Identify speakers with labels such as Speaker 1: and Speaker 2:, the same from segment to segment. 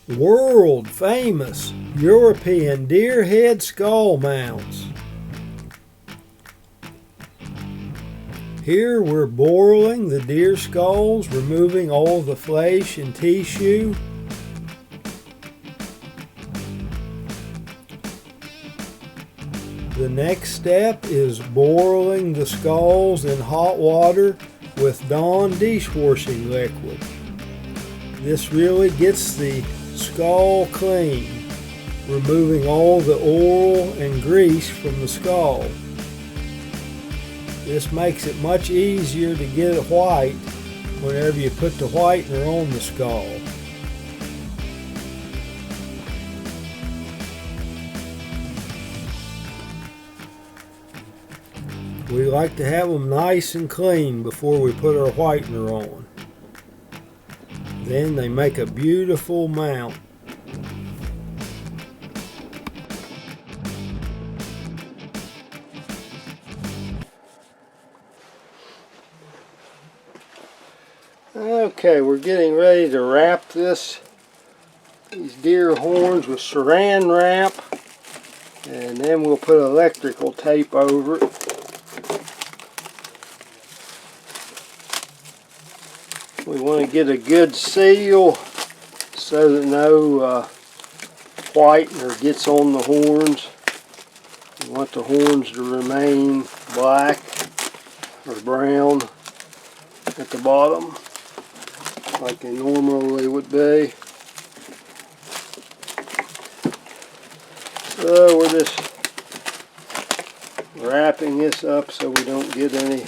Speaker 1: World famous European deer head skull mounts. Here we're boiling the deer skulls, removing all the flesh and tissue. The next step is boiling the skulls in hot water with Dawn dishwashing liquid. This really gets the skull clean, removing all the oil and grease from the skull. This makes it much easier to get it white whenever you put the whitener on the skull. We like to have them nice and clean before we put our whitener on. Then they make a beautiful mount. Okay, we're getting ready to wrap these deer horns with saran wrap, and then we'll put electrical tape over it. We want to get a good seal so that no whitener gets on the horns. We want the horns to remain black or brown at the bottom like they normally would be. So we're just wrapping this up so we don't get any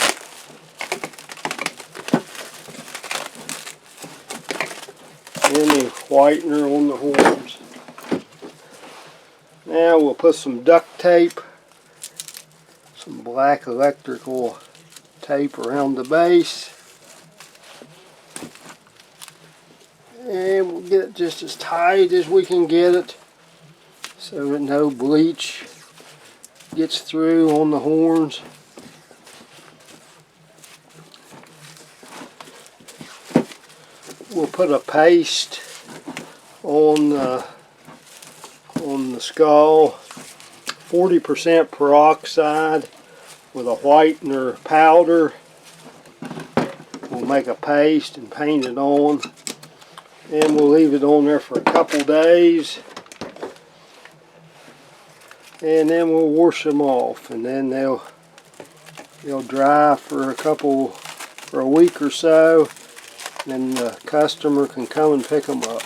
Speaker 1: whitener on the horns. Now we'll put some duct tape, some black electrical tape around the base, and we'll get it just as tight as we can get it so that no bleach gets through on the horns. We'll put a paste on the skull, 40% peroxide with a whitener powder. We'll make a paste and paint it on, and we'll leave it on there for a couple days, and then we'll wash them off, and then they'll dry for a week or so. Then the customer can come and pick them up.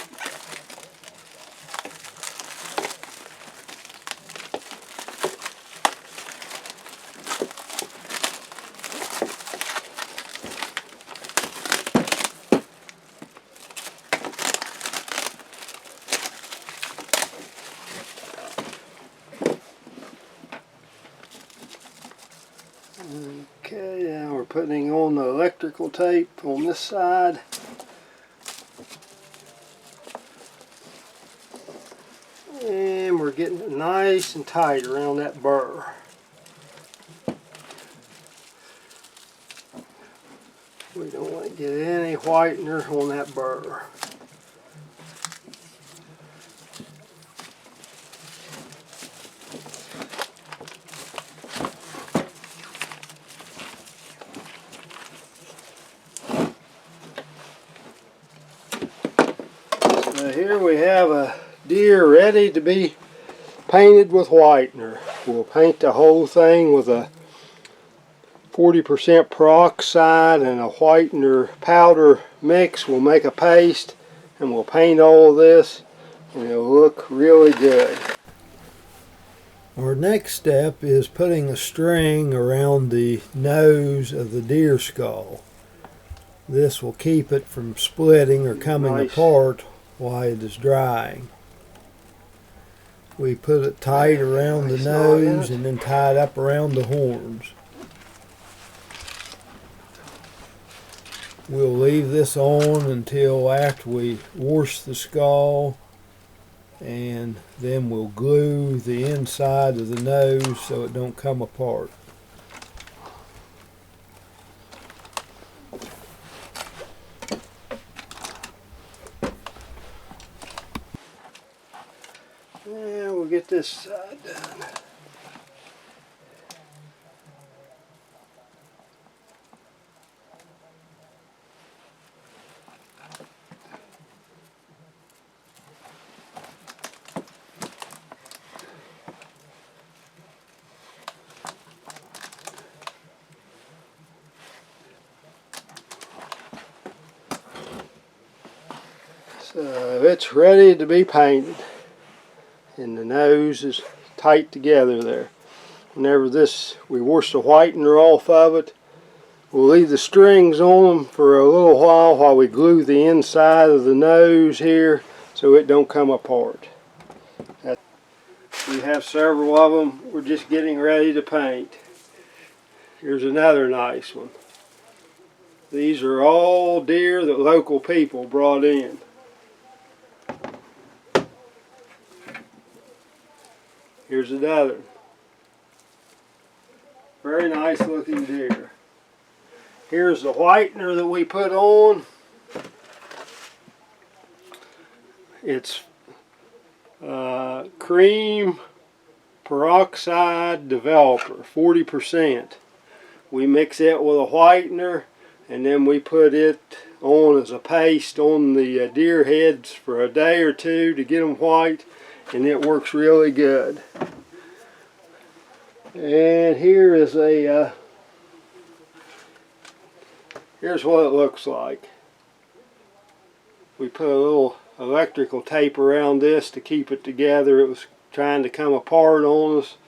Speaker 1: Okay, now we're putting on the electrical tape on this side. And we're getting it nice and tight around that burr. We don't want to get any whitener on that burr. So here we have a deer ready to be painted with whitener. We'll paint the whole thing with a 40% peroxide and a whitener powder mix. We'll make a paste and we'll paint all this, and it'll look really good. Our next step is putting a string around the nose of the deer skull. This will keep it from splitting or coming apart while it is drying. We put it tight around the nose and then tie it up around the horns. We'll leave this on until after we wash the skull, and then we'll glue the inside of the nose so it don't come apart. And we'll get this side done. So it's ready to be painted, and the nose is tight together there. Whenever we wash the whitener off of it, we'll leave the strings on them for a little while we glue the inside of the nose here so it don't come apart. We have several of them we're just getting ready to paint. Here's another nice one. These are all deer that local people brought in. Here's another. Very nice looking deer. Here's the whitener that we put on. It's cream peroxide developer, 40%. We mix it with a whitener, and then we put it on as a paste on the deer heads for a day or two to get them white, and it works really good. And here is here's what it looks like. We put a little electrical tape around this to keep it together. It was trying to come apart on us,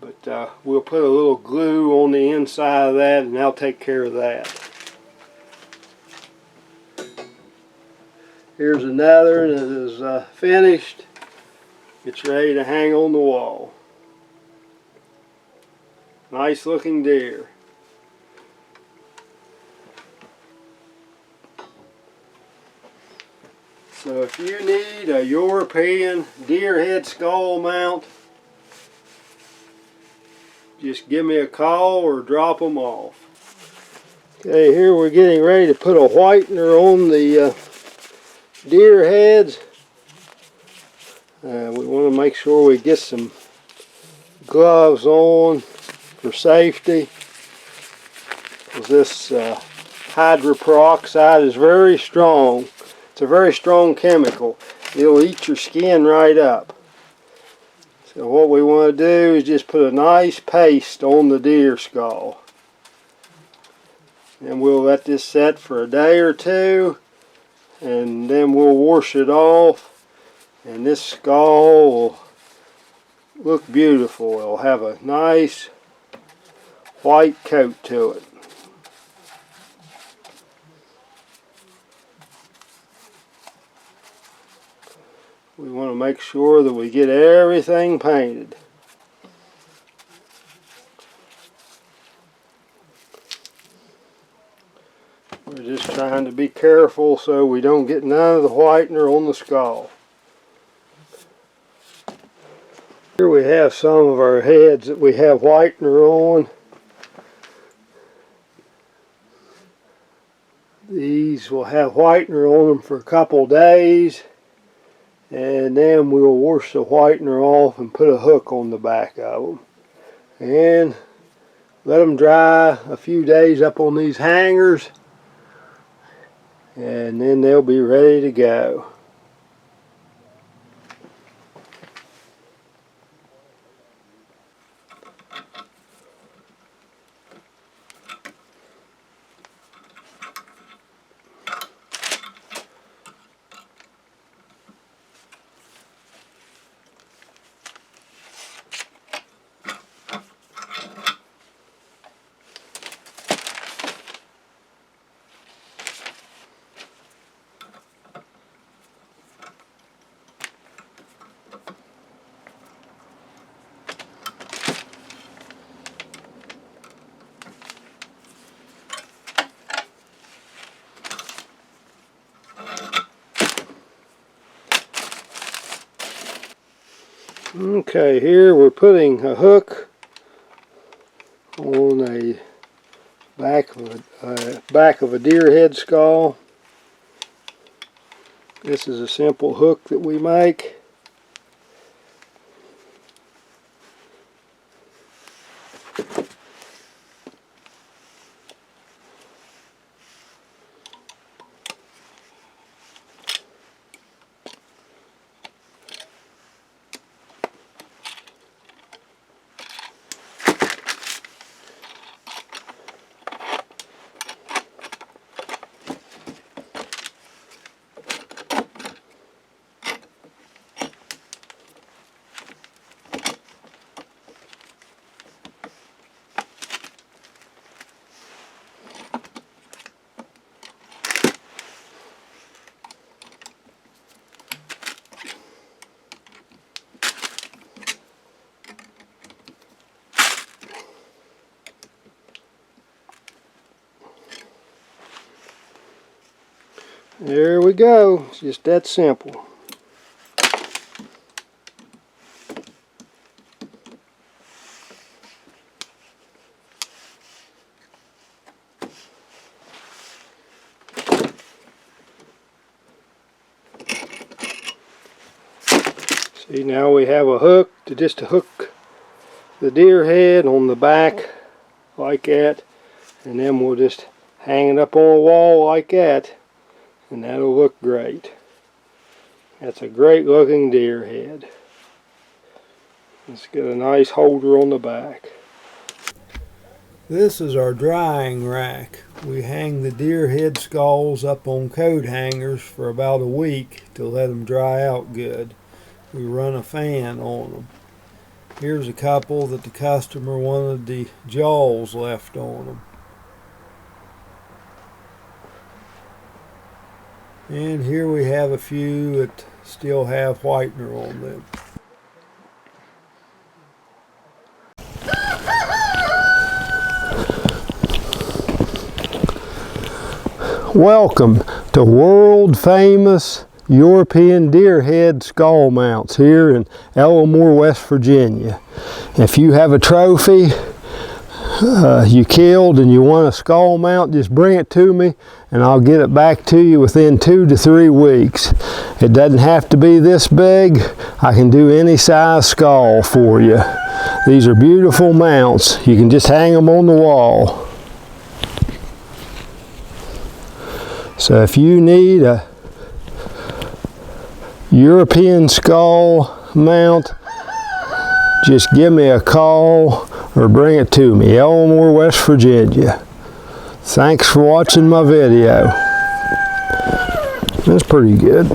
Speaker 1: but we'll put a little glue on the inside of that, and that'll take care of that. Here's another that is finished. It's ready to hang on the wall. Nice looking deer. So if you need a European deer head skull mount, just give me a call or drop them off. Okay, here we're getting ready to put a whitener on the deer heads. We want to make sure we get some gloves on for safety. This hydroperoxide is very strong. It's a very strong chemical. It'll eat your skin right up. So what we want to do is just put a nice paste on the deer skull. And we'll let this set for a day or two, and then we'll wash it off, and this skull will look beautiful. It'll have a nice white coat to it. We want to make sure that we get everything painted. We're just trying to be careful so we don't get none of the whitener on the skull. Here we have some of our heads that we have whitener on. These will have whitener on them for a couple days, and then we'll wash the whitener off and put a hook on the back of them. And let them dry a few days up on these hangers, and then they'll be ready to go. Okay, here we're putting a hook on a back of a deer head skull. This is a simple hook that we make. There we go. It's just that simple. See, now we have a hook to hook the deer head on the back like that, and then we'll just hang it up on a wall like that, and that'll look great. That's a great looking deer head. Let's get a nice holder on the back. This is our drying rack. We hang the deer head skulls up on coat hangers for about a week to let them dry out good. We run a fan on them. Here's a couple that the customer wanted the jaws left on them. And here we have a few that still have whitener on them. Welcome to world famous European deer head skull mounts here in Elmore, West Virginia. If you have a trophy you killed and you want a skull mount, just bring it to me and I'll get it back to you within 2 to 3 weeks. It doesn't have to be this big. I can do any size skull for you. These are beautiful mounts. You can just hang them on the wall. So if you need a European skull mount, just give me a call or bring it to me. Elmore, West Virginia. Thanks for watching my video. That's pretty good.